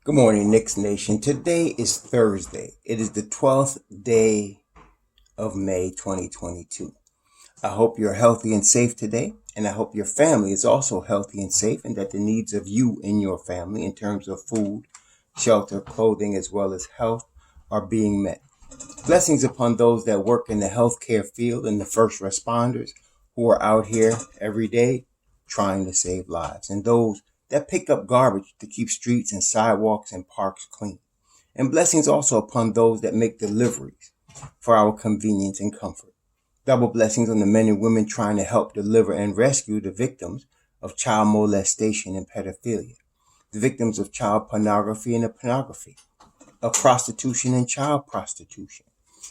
Good morning, Knicks Nation. Today is Thursday. It is the 12th day of May 2022. I hope you're healthy and safe today, and I hope your family is also healthy and safe, and that the needs of you and your family in terms of food, shelter, clothing, as well as health are being met. Blessings upon those that work in the healthcare field and the first responders who are out here every day trying to save lives, and those that pick up garbage to keep streets and sidewalks and parks clean. And blessings also upon those that make deliveries for our convenience and comfort. Double blessings on the men and women trying to help deliver and rescue the victims of child molestation and pedophilia, the victims of child pornography and pornography, of prostitution and child prostitution,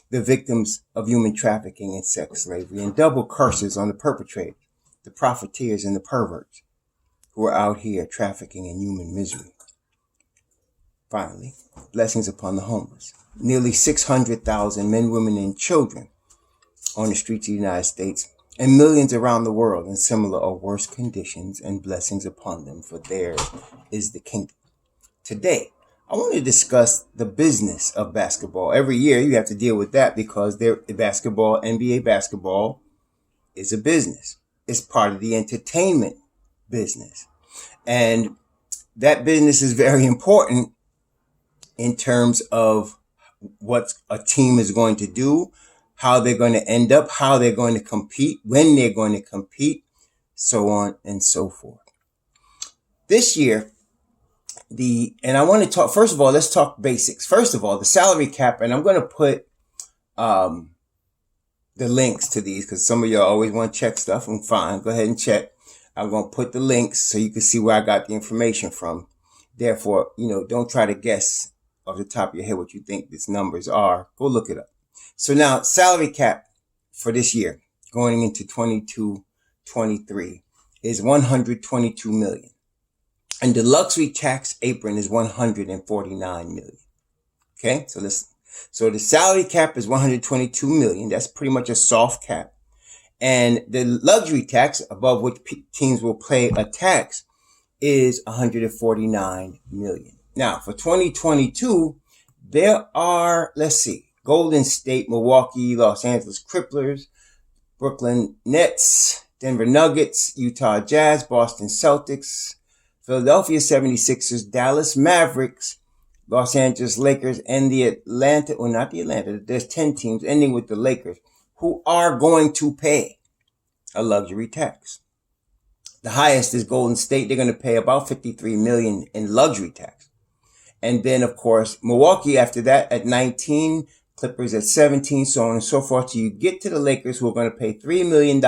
the victims of human trafficking and sex slavery, and double curses on the perpetrators, the profiteers and the perverts who are out here trafficking in human misery. Finally, blessings upon the homeless. Nearly 600,000 men, women, and children on the streets of the United States, and millions around the world in similar or worse conditions, and blessings upon them, for theirs is the kingdom. Today, I want to discuss the business of basketball. Every year you have to deal with that because basketball, NBA basketball, is a business. It's part of the entertainment business. And that business is very important in terms of what a team is going to do, how they're going to end up, how they're going to compete, when they're going to compete, so on and so forth. This year, and I want to talk, first of all, let's talk basics. First of all, the salary cap, and I'm going to put the links to these because some of y'all always want to check stuff. And fine, go ahead and check. I'm going to put the links so you can see where I got the information from. Therefore, don't try to guess off the top of your head what you think these numbers are. Go look it up. So now, salary cap for this year, going into 22-23, is $122 million. And the luxury tax apron is $149 million. Okay, so the salary cap is $122 million. That's pretty much a soft cap. And the luxury tax, above which teams will pay a tax, is $149 million. Now, for 2022, there are, Golden State, Milwaukee, Los Angeles Clippers, Brooklyn Nets, Denver Nuggets, Utah Jazz, Boston Celtics, Philadelphia 76ers, Dallas Mavericks, Los Angeles Lakers, and there's 10 teams, ending with the Lakers, who are going to pay a luxury tax. The highest is Golden State. They're going to pay about $53 million in luxury tax. And then, of course, Milwaukee after that at 19, Clippers at 17, so on and so forth, till you get to the Lakers, who are going to pay $3 million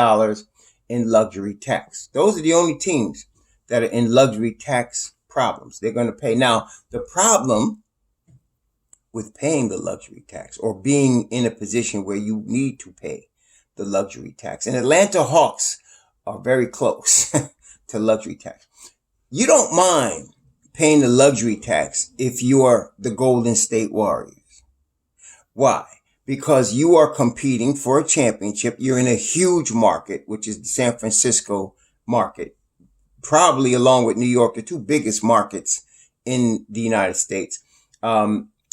in luxury tax. Those are the only teams that are in luxury tax problems. They're going to pay. Now, the problem with paying the luxury tax, or being in a position where you need to pay the luxury tax, and Atlanta Hawks are very close to luxury tax. You don't mind paying the luxury tax if you're the Golden State Warriors. Why? Because you are competing for a championship. You're in a huge market, which is the San Francisco market, probably along with New York, the two biggest markets in the United States.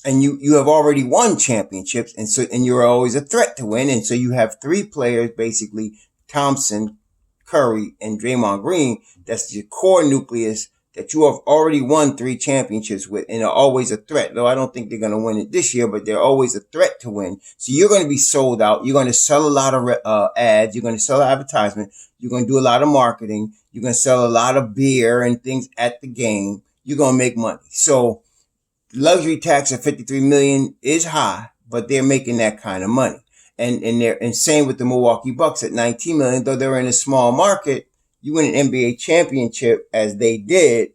And you have already won championships, and you're always a threat to win. And so you have three players, basically, Thompson, Curry, and Draymond Green. That's your core nucleus that you have already won 3 championships with, and are always a threat. Though I don't think they're going to win it this year, but they're always a threat to win. So you're going to be sold out. You're going to sell a lot of ads. You're going to sell advertisement. You're going to do a lot of marketing. You're going to sell a lot of beer and things at the game. You're going to make money. So luxury tax of $53 million is high, but they're making that kind of money. And same with the Milwaukee Bucks at $19 million, though they're in a small market. You win an NBA championship as they did,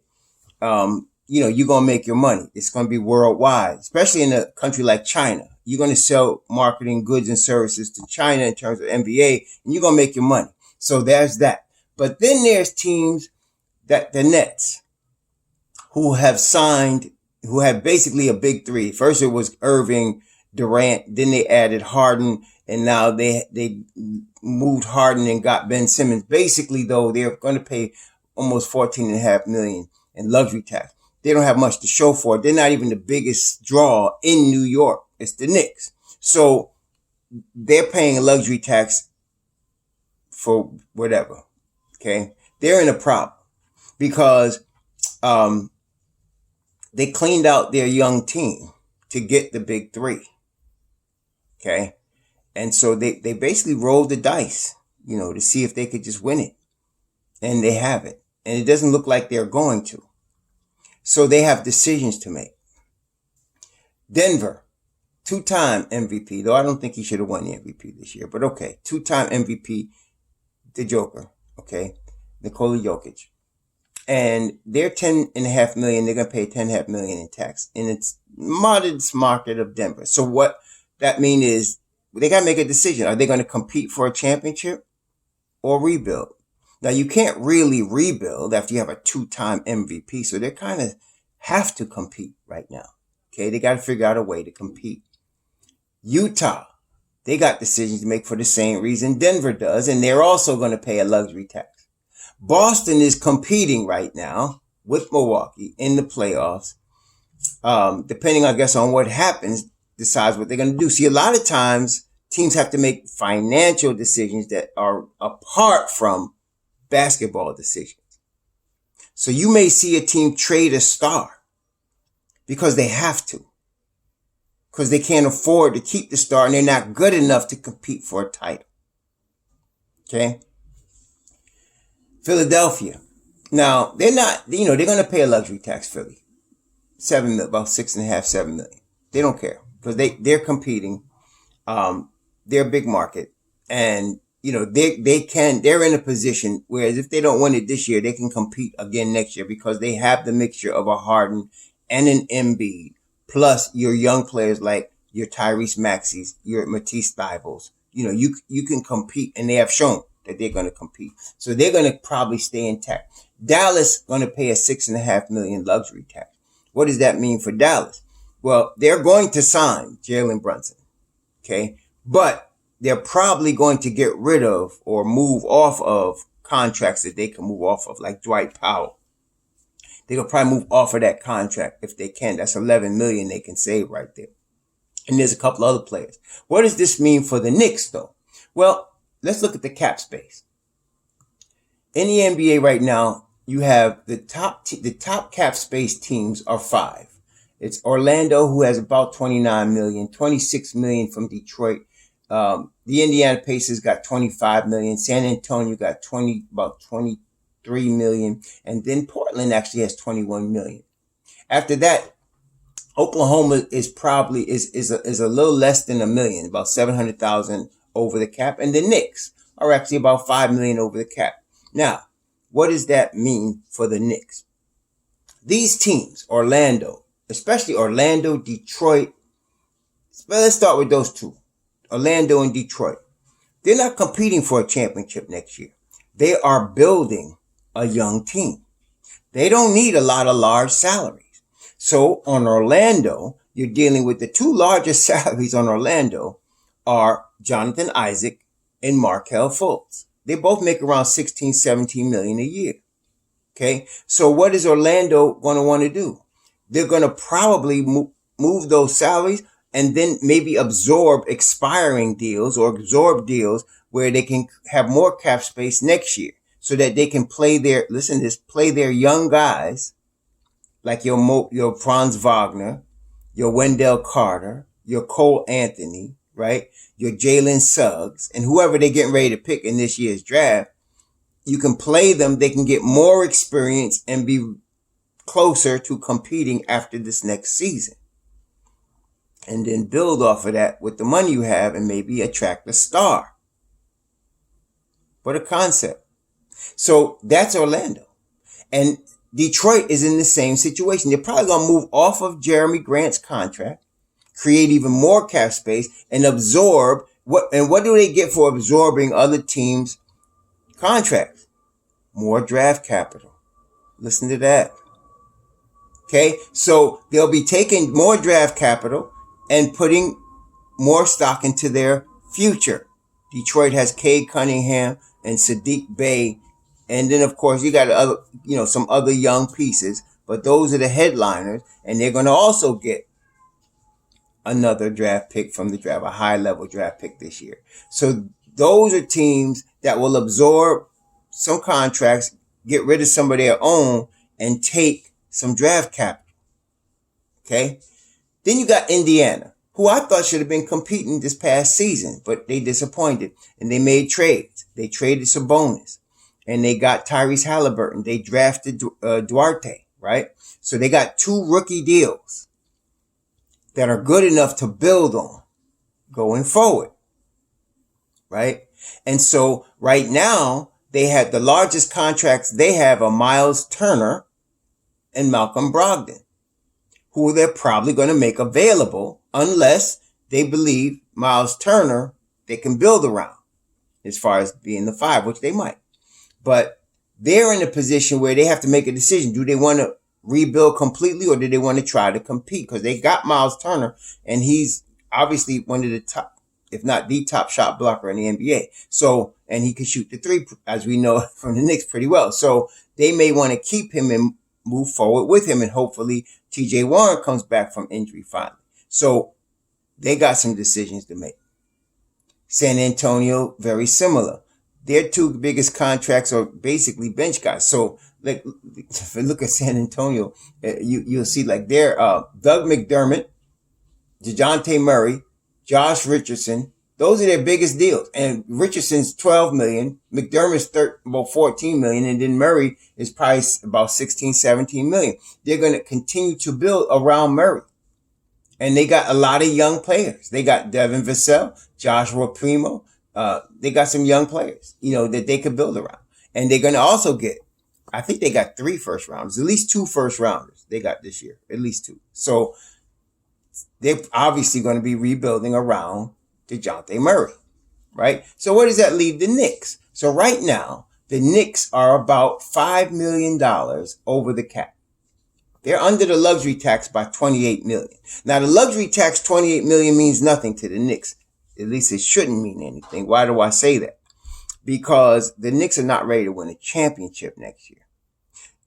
you're going to make your money. It's going to be worldwide, especially in a country like China. You're going to sell marketing goods and services to China in terms of NBA, and you're going to make your money. So there's that. But then there's teams that the Nets, who have basically a big three. First it was Irving, Durant, then they added Harden, and now they moved Harden and got Ben Simmons. Basically, though, they're going to pay almost $14.5 million in luxury tax. they don't have much to show for it. They're not even the biggest draw in New York. It's the Knicks. So they're paying a luxury tax for whatever. Okay. They're in a problem because they cleaned out their young team to get the big three. Okay. And so they basically rolled the dice, to see if they could just win it. And they haven't. And it doesn't look like they're going to. So they have decisions to make. Denver, 2-time MVP, though I don't think he should have won the MVP this year, but okay. 2-time MVP, the Joker, okay, Nikola Jokic. And they're $10.5 million. They're going to pay $10.5 million in tax. And it's modest market of Denver. So what that means is they got to make a decision. Are they going to compete for a championship or rebuild? Now, you can't really rebuild after you have a 2-time MVP. So they kind of have to compete right now. Okay, they got to figure out a way to compete. Utah, they got decisions to make for the same reason Denver does, and they're also going to pay a luxury tax. Boston is competing right now with Milwaukee in the playoffs. Depending, I guess, on what happens, decides what they're going to do. See, a lot of times teams have to make financial decisions that are apart from basketball decisions. So you may see a team trade a star because they have to. Because they can't afford to keep the star and they're not good enough to compete for a title. Okay? Philadelphia. Now, they're not, they're going to pay a luxury tax, Philly. About 6.5, 7 million. They don't care because they're competing. They're a big market and, they're in a position whereas if they don't win it this year, they can compete again next year because they have the mixture of a Harden and an Embiid. Plus your young players like your Tyrese Maxey's, your Matisse Thybulles. You can compete and they have shown that they're going to compete. So they're going to probably stay intact. Dallas going to pay a $6.5 million luxury tax. What does that mean for Dallas? Well, they're going to sign Jalen Brunson. Okay. But they're probably going to get rid of or move off of contracts that they can move off of, like Dwight Powell. They'll probably move off of that contract if they can. That's $11 million they can save right there. And there's a couple other players. What does this mean for the Knicks, though? Well, let's look at the cap space. In the NBA right now, you have the top cap space teams are 5. It's Orlando, who has about 29 million, 26 million from Detroit. The Indiana Pacers got 25 million. San Antonio got about 23 million. And then Portland actually has 21 million. After that, Oklahoma is probably is a little less than $1 million, about 700,000 over the cap. And the Knicks are actually about 5 million over the cap. Now, what does that mean for the Knicks? These teams, Orlando, especially Orlando, Detroit. Well, let's start with those two. Orlando and Detroit. They're not competing for a championship next year. They are building a young team. They don't need a lot of large salaries. So on Orlando, you're dealing with the two largest salaries on Orlando are Jonathan Isaac and Markelle Fultz. They both make around 16, 17 million a year. Okay. So what is Orlando going to want to do? They're going to probably move those salaries and then maybe absorb expiring deals or absorb deals where they can have more cap space next year so that they can play play their young guys like your Franz Wagner, your Wendell Carter, your Cole Anthony, right? Your Jalen Suggs and whoever they're getting ready to pick in this year's draft. You can play them. They can get more experience and be closer to competing after this next season. And then build off of that with the money you have and maybe attract a star. What a concept. So that's Orlando. And Detroit is in the same situation. They're probably going to move off of Jeremy Grant's contract, create even more cap space and absorb what do they get for absorbing other teams' contracts? More draft capital. Listen to that. Okay. So they'll be taking more draft capital and putting more stock into their future. Detroit has Cade Cunningham and Sadiq Bey. And then, of course, you got some other young pieces. but those are the headliners, and they're going to also get another draft pick from the draft, a high-level draft pick this year. So those are teams that will absorb some contracts, get rid of some of their own, and take some draft capital. Okay? Then you got Indiana, who I thought should have been competing this past season, but they disappointed, and they made trades. They traded Sabonis, and they got Tyrese Halliburton. They drafted Duarte, right? So they got 2 rookie deals that are good enough to build on going forward, right? And so right now, they had the largest contracts they have are Miles Turner and Malcolm Brogdon, who they're probably going to make available unless they believe Miles Turner they can build around as far as being the 5, which they might. But they're in a position where they have to make a decision. Do they want to rebuild completely, or do they want to try to compete? Because they got Miles Turner, and he's obviously one of the top, if not the top shot blocker in the NBA. So, and he can shoot the 3, as we know from the Knicks, pretty well. So they may want to keep him and move forward with him, and hopefully TJ Warren comes back from injury finally. So they got some decisions to make. San Antonio, very similar. Their 2 biggest contracts are basically bench guys. So like, if you look at San Antonio, you'll see like they're Doug McDermott, DeJounte Murray, Josh Richardson. Those are their biggest deals. And Richardson's $12 million, McDermott's about $14 million, and then Murray is probably about $16, $17 million. They're going to continue to build around Murray. And they got a lot of young players. They got Devin Vassell, Joshua Primo. They got some young players, that they could build around. And they're going to also get, I think they got 3 first rounders, at least 2 first rounders they got this year, at least 2. So they're obviously going to be rebuilding around DeJounte Murray, right? So where does that leave the Knicks? So right now, the Knicks are about $5 million over the cap. They're under the luxury tax by $28 million. Now, the luxury tax, $28 million, means nothing to the Knicks. At least it shouldn't mean anything. Why do I say that? Because the Knicks are not ready to win a championship next year.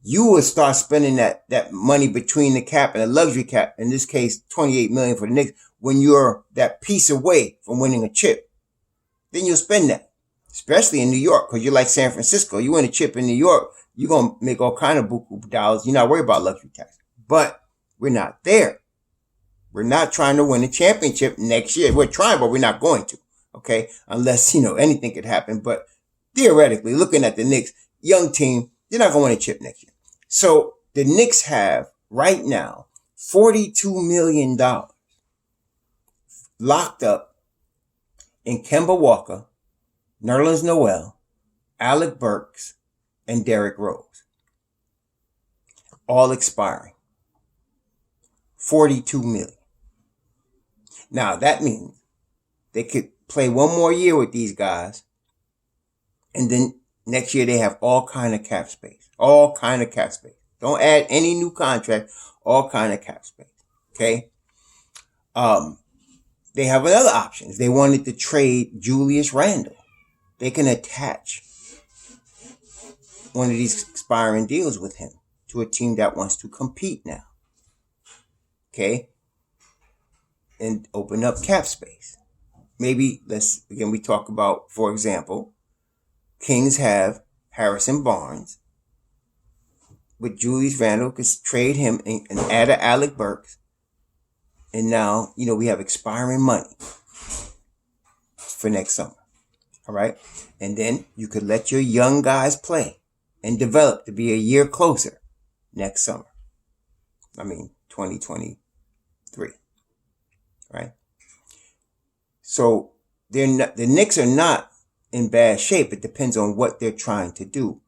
You will start spending that money between the cap and the luxury cap, in this case, $28 million for the Knicks, when you're that piece away from winning a chip. Then you'll spend that, especially in New York, because you're like San Francisco. You win a chip in New York, you're going to make all kind of buku dollars. You're not worried about luxury tax. But we're not there. We're not trying to win a championship next year. We're trying, but we're not going to. Okay? Unless, anything could happen. But theoretically, looking at the Knicks, young team, they're not going to win a chip next year. So the Knicks have right now $42 million locked up in Kemba Walker, Nerlens Noel, Alec Burks, and Derrick Rose. All expiring. $42 million. Now that means they could play one more year with these guys, and then next year they have all kind of cap space. All kind of cap space. Don't add any new contract. All kind of cap space. Okay? They have another option. If they wanted to trade Julius Randle, they can attach one of these expiring deals with him to a team that wants to compete now. Okay? And open up cap space. Maybe we talk about, for example, Kings have Harrison Barnes. With Julius Randle, could trade him and add a Alec Burks. And now, we have expiring money for next summer. All right? And then you could let your young guys play and develop to be a year closer next summer. 2023. Right? So the Knicks are not in bad shape. It depends on what they're trying to do.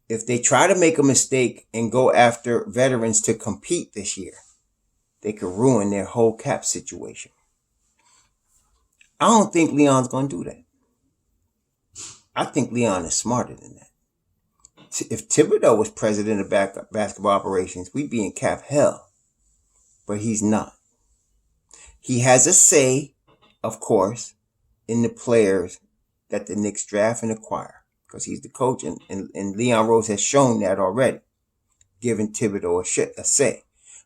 If they try to make a mistake and go after veterans to compete this year, they could ruin their whole cap situation. I don't think Leon's going to do that. I think Leon is smarter than that. If Thibodeau was president of basketball operations, we'd be in cap hell. But he's not. He has a say, of course, in the players that the Knicks draft and acquire, because he's the coach, and Leon Rose has shown that already. giving Thibodeau a say.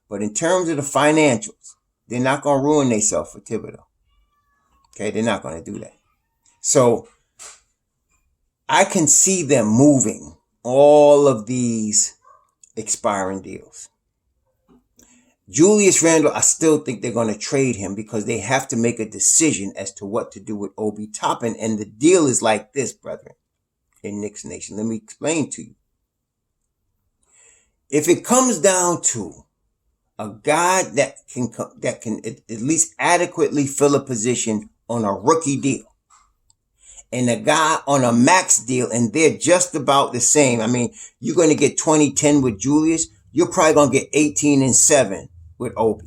But in terms of the financials, they're not going to ruin themselves for Thibodeau. Okay, they're not going to do that. So I can see them moving all of these expiring deals. Julius Randle, I still think they're going to trade him because they have to make a decision as to what to do with Obi Toppin. And the deal is like this, brethren, in Knicks Nation. Let me explain to you. If it comes down to a guy that can at least adequately fill a position on a rookie deal, and a guy on a max deal, and they're just about the same. I mean, you're going to get 20-10 with Julius. You're probably going to get 18-7 with Obi.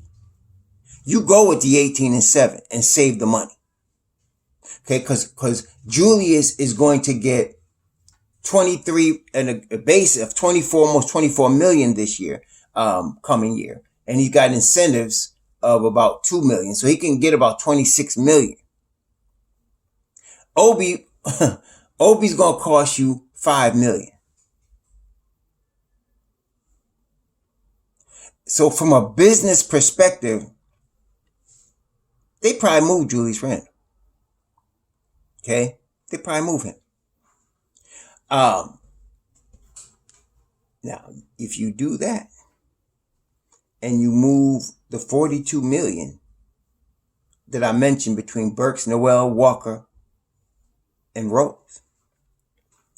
You go with the 18-7 and save the money. Okay, because Julius is going to get 23 and a base of 24, almost 24 million this year, coming year. And he's got incentives of about 2 million. So he can get about 26 million. Obi's going to cost you 5 million. So from a business perspective, they probably move Julius Randle. Okay? They probably move him. Now, if you do that and you move the 42 million that I mentioned between Burks, Noel, Walker, and Rose,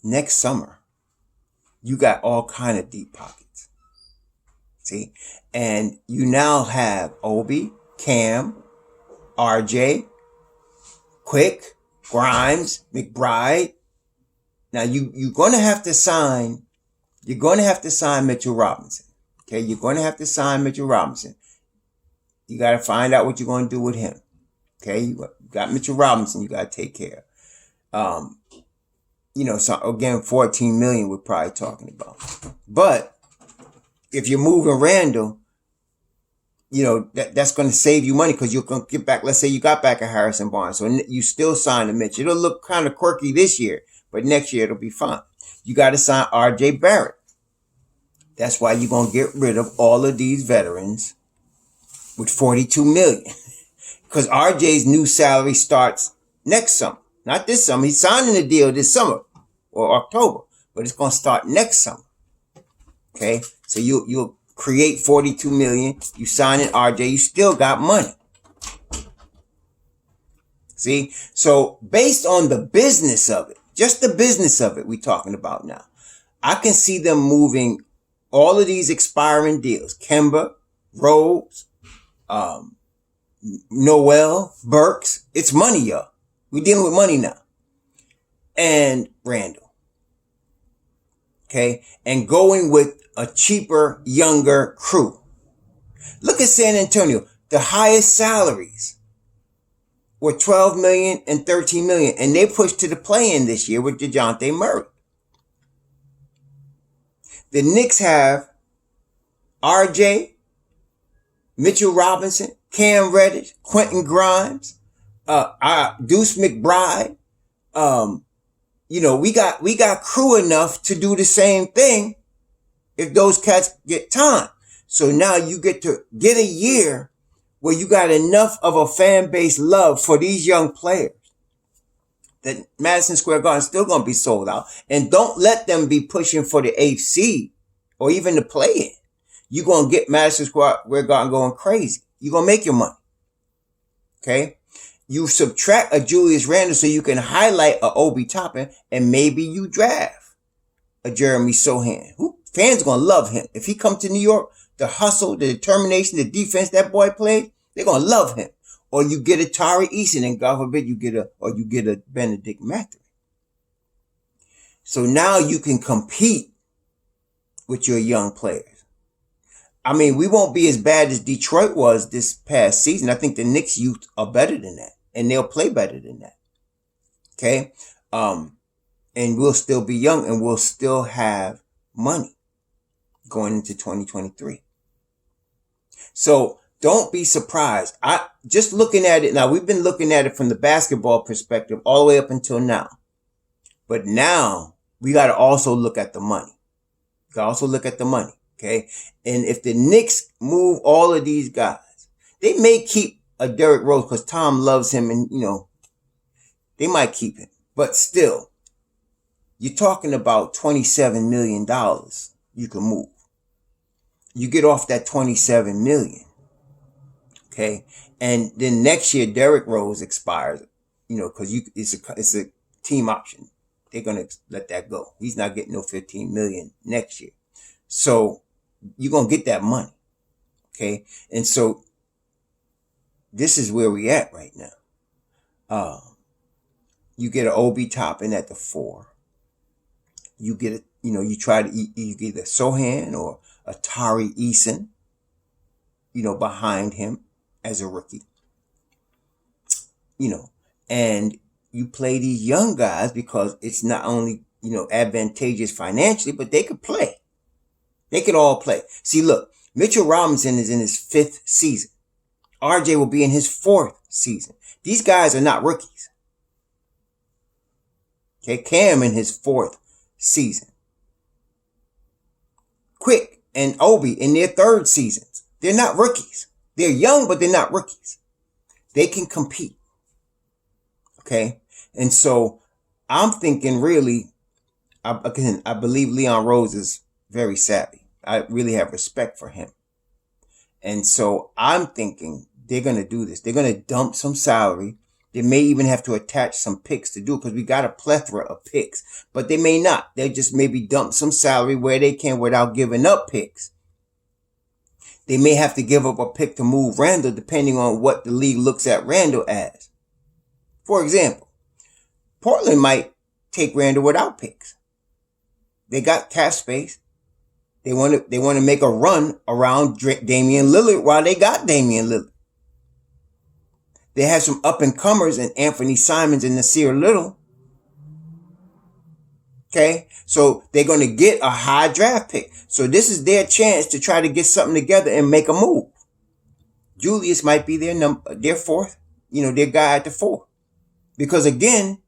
next summer, you got all kind of deep pockets. See? And you now have Obi, Cam, RJ, Quick, Grimes, McBride. Now you're going to have to sign Mitchell Robinson. Okay? You're going to have to sign Mitchell Robinson. You got to find out what you're going to do with him. Okay? You got Mitchell Robinson you got to take care of. So again, 14 million we're probably talking about. But if you're moving Randle, that's going to save you money because you're going to get back. Let's say you got back a Harrison Barnes, so you still sign a Mitch. It'll look kind of quirky this year, but next year it'll be fine. You got to sign RJ Barrett. That's why you're going to get rid of all of these veterans with 42 million because RJ's new salary starts next summer. Not this summer. He's signing a deal this summer or October, but it's going to start next summer. Okay? So you'll create 42 million. You sign in RJ. You still got money. See? So based on the business of it, just the business of it we're talking about now, I can see them moving all of these expiring deals. Kemba, Rose, Noel, Burks. It's money, y'all. We're dealing with money now. And Randle. Okay? And going with a cheaper, younger crew. Look at San Antonio. The highest salaries were 12 million and 13 million. And they pushed to the play-in this year with DeJounte Murray. The Knicks have RJ, Mitchell Robinson, Cam Reddish, Quentin Grimes, Deuce McBride. We got crew enough to do the same thing if those cats get time. So now you get to get a year where you got enough of a fan base love for these young players that Madison Square Garden's still going to be sold out. And don't let them be pushing for the 8th seed or even the play-in. You're going to get Madison Square Garden going crazy. You're going to make your money. Okay? You subtract a Julius Randle so you can highlight a Obi Toppin, and maybe you draft a Jeremy Sohan. Fans going to love him. If he come to New York, the hustle, the determination, the defense that boy played, they're going to love him. Or you get a Tari Eason, and God forbid you get a Benedict Mathurin. So now you can compete with your young players. I mean, we won't be as bad as Detroit was this past season. I think the Knicks youth are better than that, and they'll play better than that. Okay? And we'll still be young, and we'll still have money going into 2023. So don't be surprised. Just looking at it now, we've been looking at it from the basketball perspective all the way up until now. But now we got to also look at the money. We got to also look at the money. Okay. And if the Knicks move all of these guys, they may keep a Derrick Rose because Tom loves him and, they might keep him. But still, you're talking about $27 million you can move. You get off that $27 million. Okay. And then next year, Derrick Rose expires, because it's a team option. They're going to let that go. He's not getting no $15 million next year. So you're going to get that money. Okay. And so this is where we at right now. You get an Obi Toppin at the 4. You get it, you try to you get either Sohan or Atari Eason, behind him as a rookie. And you play these young guys because it's not only, advantageous financially, but they could play. They could all play. See, look, Mitchell Robinson is in his 5th season. RJ will be in his 4th season. These guys are not rookies. Okay, Cam in his 4th season. Quick and Obi in their 3rd seasons. They're not rookies. They're young, but they're not rookies. They can compete. Okay, and so I'm thinking really, I believe Leon Rose is very savvy. I really have respect for him. And so I'm thinking they're going to do this. They're going to dump some salary. They may even have to attach some picks to do it because we got a plethora of picks. But they may not. They'll just maybe dump some salary where they can without giving up picks. They may have to give up a pick to move Randall depending on what the league looks at Randall as. For example, Portland might take Randall without picks. They got cap space. They want to make a run around Damian Lillard while they got Damian Lillard. They have some up-and-comers in Anthony Simons and Nasir Little. Okay? So they're going to get a high draft pick. So this is their chance to try to get something together and make a move. Julius might be their 4th, their guy at the 4. Because again,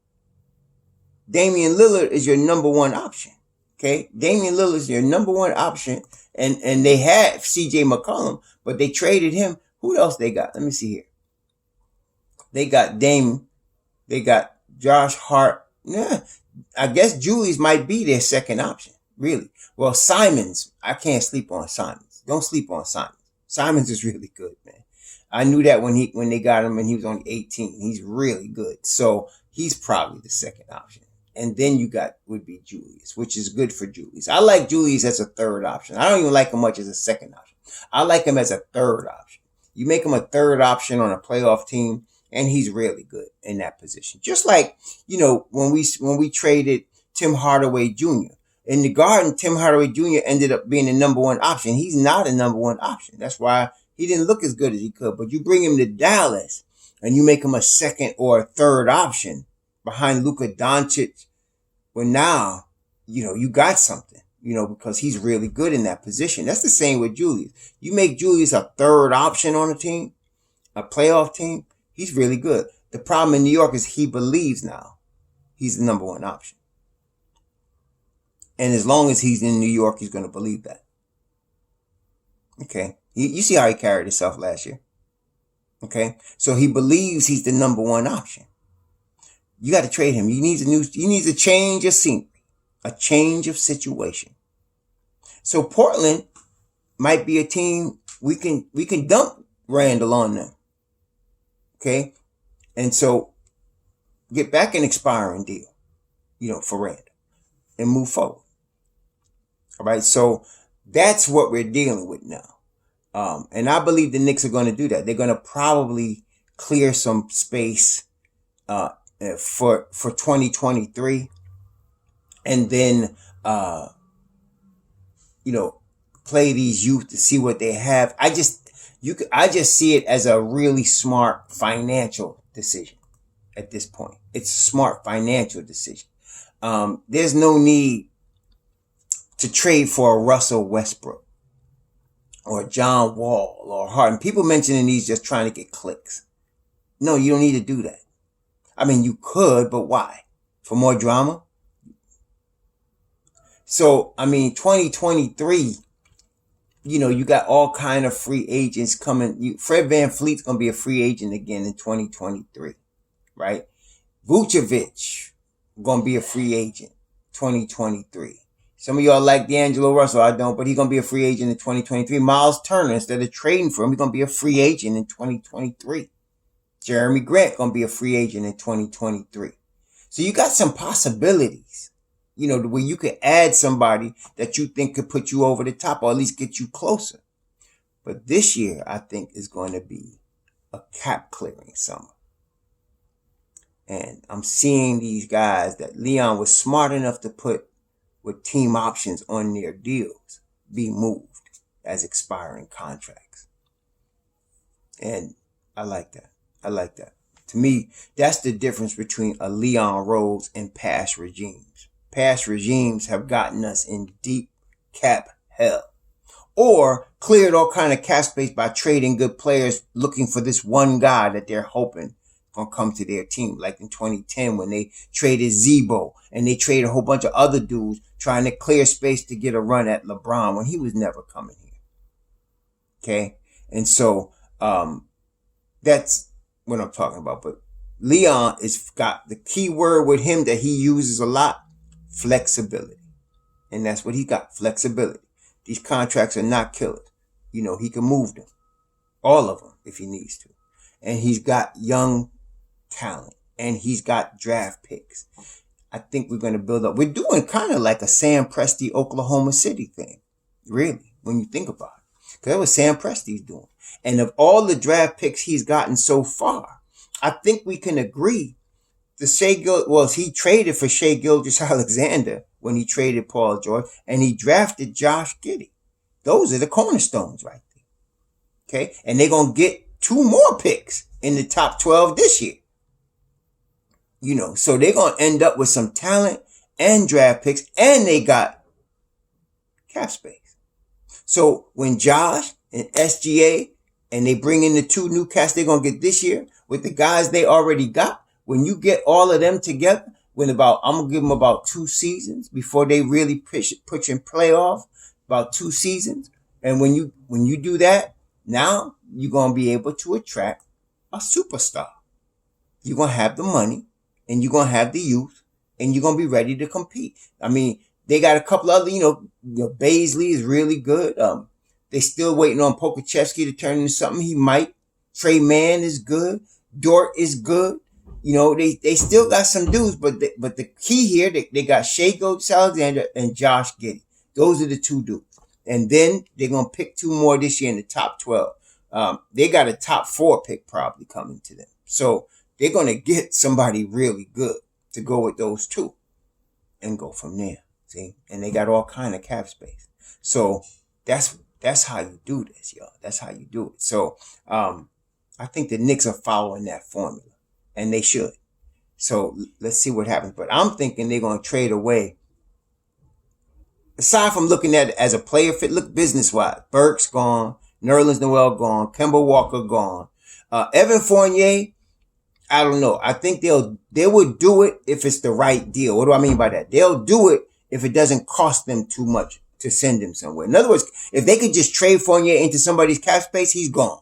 Damian Lillard is your number 1 option. Okay? Damian Lillard is your number 1 option. And they had CJ McCollum, but they traded him. Who else they got? Let me see here. They got Dame. They got Josh Hart. Yeah, I guess Julius might be their 2nd option. Really. Well, Simons. I can't sleep on Simons. Don't sleep on Simons. Simons is really good, man. I knew that when they got him and he was only 18. He's really good. So he's probably the 2nd option. And then would be Julius, which is good for Julius. I like Julius as a 3rd option. I don't even like him much as a 2nd option. I like him as a 3rd option. You make him a 3rd option on a playoff team, and he's really good in that position. Just like, when we traded Tim Hardaway Jr. In the Garden, Tim Hardaway Jr. ended up being the number 1 option. He's not a number 1 option. That's why he didn't look as good as he could. But you bring him to Dallas and you make him a 2nd or a 3rd option behind Luka Doncic. Well, now, you got something, because he's really good in that position. That's the same with Julius. You make Julius a 3rd option on a team, a playoff team, he's really good. The problem in New York is he believes now he's the number 1 option. And as long as he's in New York, he's going to believe that. Okay. You see how he carried himself last year. Okay. So he believes he's the number 1 option. You got to trade him. He needs a change of scenery, a change of situation. So Portland might be a team we can dump Randall on them. Okay. And so get back an expiring deal, for Randall and move forward. All right. So that's what we're dealing with now. And I believe the Knicks are going to do that. They're going to probably clear some space, for 2023 and then, play these youth to see what they have. I just see it as a really smart financial decision at this point. It's a smart financial decision. There's no need to trade for a Russell Westbrook or John Wall or Harden. People mentioning these just trying to get clicks. No, you don't need to do that. I mean, you could, but why? For more drama? So, 2023 You got all kind of free agents coming. Fred VanVleet's going to be a free agent again in 2023, right? Vucevic going to be a free agent 2023. Some of y'all like D'Angelo Russell. I don't, but he's going to be a free agent in 2023. Miles Turner, instead of trading for him, he's going to be a free agent in 2023. Jeremy Grant going to be a free agent in 2023. So you got some possibilities, where you could add somebody that you think could put you over the top or at least get you closer. But this year, I think, is going to be a cap clearing summer. And I'm seeing these guys that Leon was smart enough to put with team options on their deals be moved as expiring contracts. And I like that. To me, that's the difference between a Leon Rose and past regimes. Past regimes have gotten us in deep cap hell, or cleared all kind of cap space by trading good players, looking for this one guy that they're hoping gonna come to their team. Like in 2010 when they traded Zebo and they traded a whole bunch of other dudes trying to clear space to get a run at LeBron when he was never coming here. Okay, and so that's what I'm talking about. But Leon is got the key word with him that he uses a lot: flexibility. And that's what he got, flexibility. These contracts are not killers. He can move them, all of them, if he needs to. And he's got young talent, and he's got draft picks. I think we're going to build up. We're doing kind of like a Sam Presti Oklahoma City thing, really, when you think about it. Because that's what Sam Presti's doing. And of all the draft picks he's gotten so far, I think we can agree he traded for Shai Gilgeous-Alexander when he traded Paul George, and he drafted Josh Giddey. Those are the cornerstones right there. Okay? And they're going to get 2 more picks in the top 12 this year. So they're going to end up with some talent and draft picks, and they got cap space. So when Josh and SGA and they bring in the 2 new cats they're going to get this year with the guys they already got, when you get all of them together, I'm going to give them about 2 seasons before they really push in playoff, about 2 seasons. And when you do that, now you're going to be able to attract a superstar. You're going to have the money, and you're going to have the youth, and you're going to be ready to compete. I mean, they got a couple other, Baisley is really good. They still waiting on Pokachevsky to turn into something. He might. Trey Mann is good. Dort is good. They still got some dudes, but the key here, they got Shai Gilgeous-Alexander and Josh Giddey. Those are the 2 dudes. And then they're going to pick 2 more this year in the top 12. They got a top 4 pick probably coming to them. So they're going to get somebody really good to go with those 2 and go from there. See? And they got all kind of cap space. So that's how you do this, y'all. That's how you do it. So I think the Knicks are following that formula. And they should. So let's see what happens. But I'm thinking they're going to trade away. Aside from looking at it as a player fit, look business-wise. Burks gone. Nerlens Noel gone. Kemba Walker gone. Evan Fournier, I don't know. I think they would do it if it's the right deal. What do I mean by that? They'll do it if it doesn't cost them too much to send him somewhere. In other words, if they could just trade Fournier into somebody's cap space, he's gone.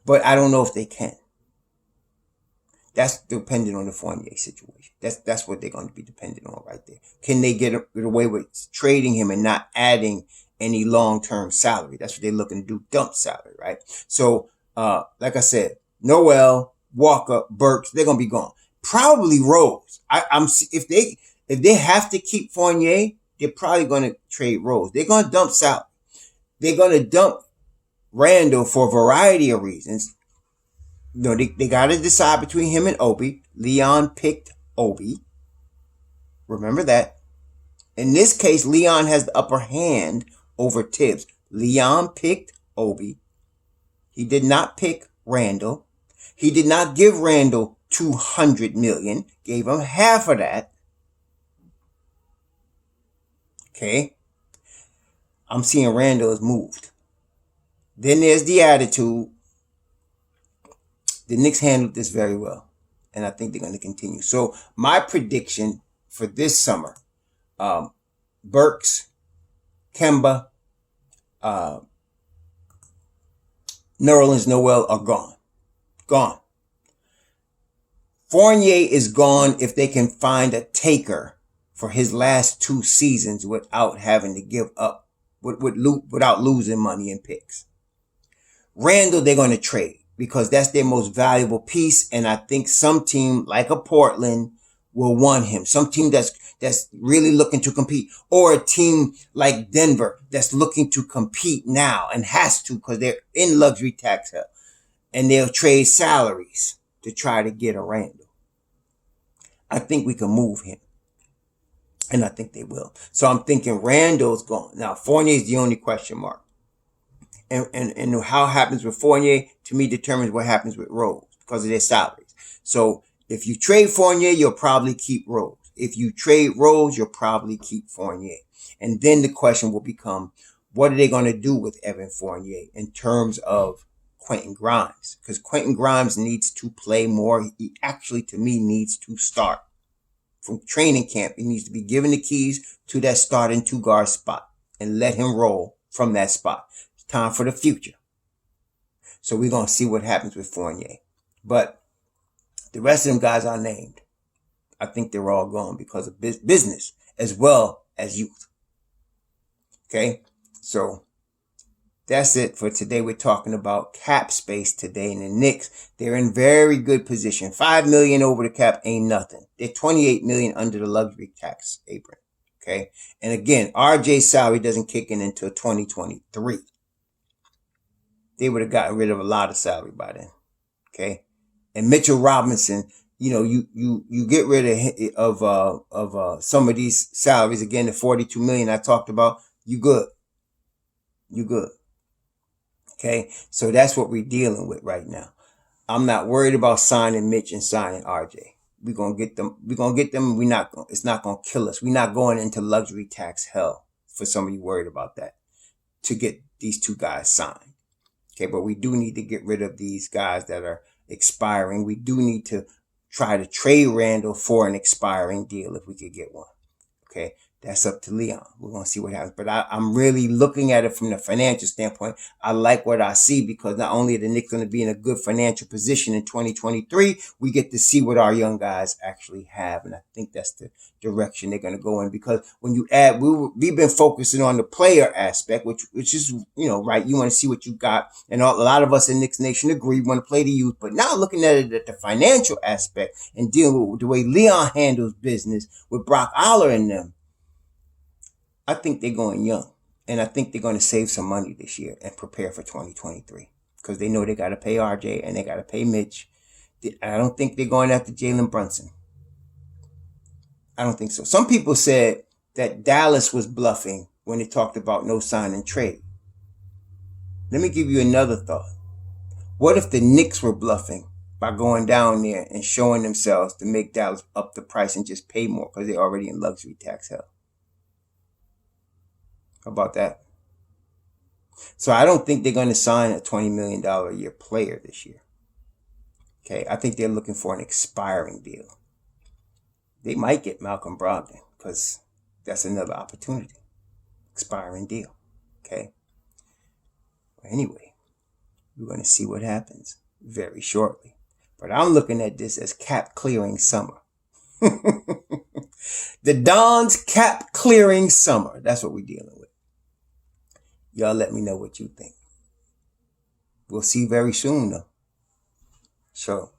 But I don't know if they can. That's dependent on the Fournier situation. That's what they're going to be dependent on right there. Can they get away with trading him and not adding any long-term salary? That's what they're looking to do, dump salary, right? So, like I said, Noel, Walker, Burks, they're going to be gone. Probably Rose. If they have to keep Fournier, they're probably going to trade Rose. They're going to dump salary. They're going to dump Randall for a variety of reasons. They got to decide between him and Obi. Leon picked Obi. Remember that. In this case, Leon has the upper hand over Tibbs. Leon picked Obi. He did not pick Randall. He did not give Randall $200 million. Gave him half of that. Okay. I'm seeing Randall is moved. Then there's the attitude. The Knicks handled this very well, and I think they're going to continue. So my prediction for this summer, Burks, Kemba, uh, Nerlens Noel are gone. Gone. Fournier is gone if they can find a taker for his last 2 seasons without having to give up, without losing money and picks. Randall, they're going to trade because that's their most valuable piece. And I think some team like a Portland will want him. Some team that's really looking to compete, or a team like Denver that's looking to compete now and has to because they're in luxury tax hell, and they'll trade salaries to try to get a Randall. I think we can move him, and I think they will. So I'm thinking Randall's gone. Now Fournier is the only question mark. And how it happens with Fournier, to me, determines what happens with Rose because of their salaries. So if you trade Fournier, you'll probably keep Rose. If you trade Rose, you'll probably keep Fournier. And then the question will become, what are they going to do with Evan Fournier in terms of Quentin Grimes? Because Quentin Grimes needs to play more. He actually, to me, needs to start. From training camp, he needs to be given the keys to that starting 2-guard spot and let him roll from that spot. Time for the future. So we're going to see what happens with Fournier. But the rest of them guys I named, I think they're all gone because of business as well as youth. Okay? So that's it for today. We're talking about cap space today. And the Knicks, they're in very good position. $5 million over the cap ain't nothing. They're $28 million under the luxury tax apron. Okay? And again, RJ's salary doesn't kick in until 2023. They would have gotten rid of a lot of salary by then. Okay. And Mitchell Robinson, you get rid of some of these salaries. Again, the $42 million I talked about, you good. You good. Okay. So that's what we're dealing with right now. I'm not worried about signing Mitch and signing RJ. We're going to get them. We're going to get them. It's not going to kill us. We're not going into luxury tax hell for somebody worried about that to get these 2 guys signed. Okay, but we do need to get rid of these guys that are expiring. We do need to try to trade Randall for an expiring deal if we could get one. Okay, that's up to Leon. We're going to see what happens. But I'm really looking at it from the financial standpoint. I like what I see because not only are the Knicks going to be in a good financial position in 2023, we get to see what our young guys actually have. And I think that's the direction they're going to go in, because when you add, we've been focusing on the player aspect, which is, right. You want to see what you got. And a lot of us in Knicks Nation agree, we want to play the youth. But now looking at it at the financial aspect and dealing with the way Leon handles business with Brock Aller and them, I think they're going young. And I think they're going to save some money this year and prepare for 2023 because they know they got to pay RJ and they got to pay Mitch. I don't think they're going after Jalen Brunson. I don't think so. Some people said that Dallas was bluffing when they talked about no sign and trade. Let me give you another thought. What if the Knicks were bluffing by going down there and showing themselves to make Dallas up the price and just pay more because they're already in luxury tax hell? How about that? So I don't think they're going to sign a $20 million a year player this year. Okay, I think they're looking for an expiring deal. They might get Malcolm Brogdon because that's another opportunity. Expiring deal. Okay. Anyway, we're going to see what happens very shortly. But I'm looking at this as cap clearing summer. The Don's cap clearing summer. That's what we're dealing with. Y'all let me know what you think. We'll see very soon though. So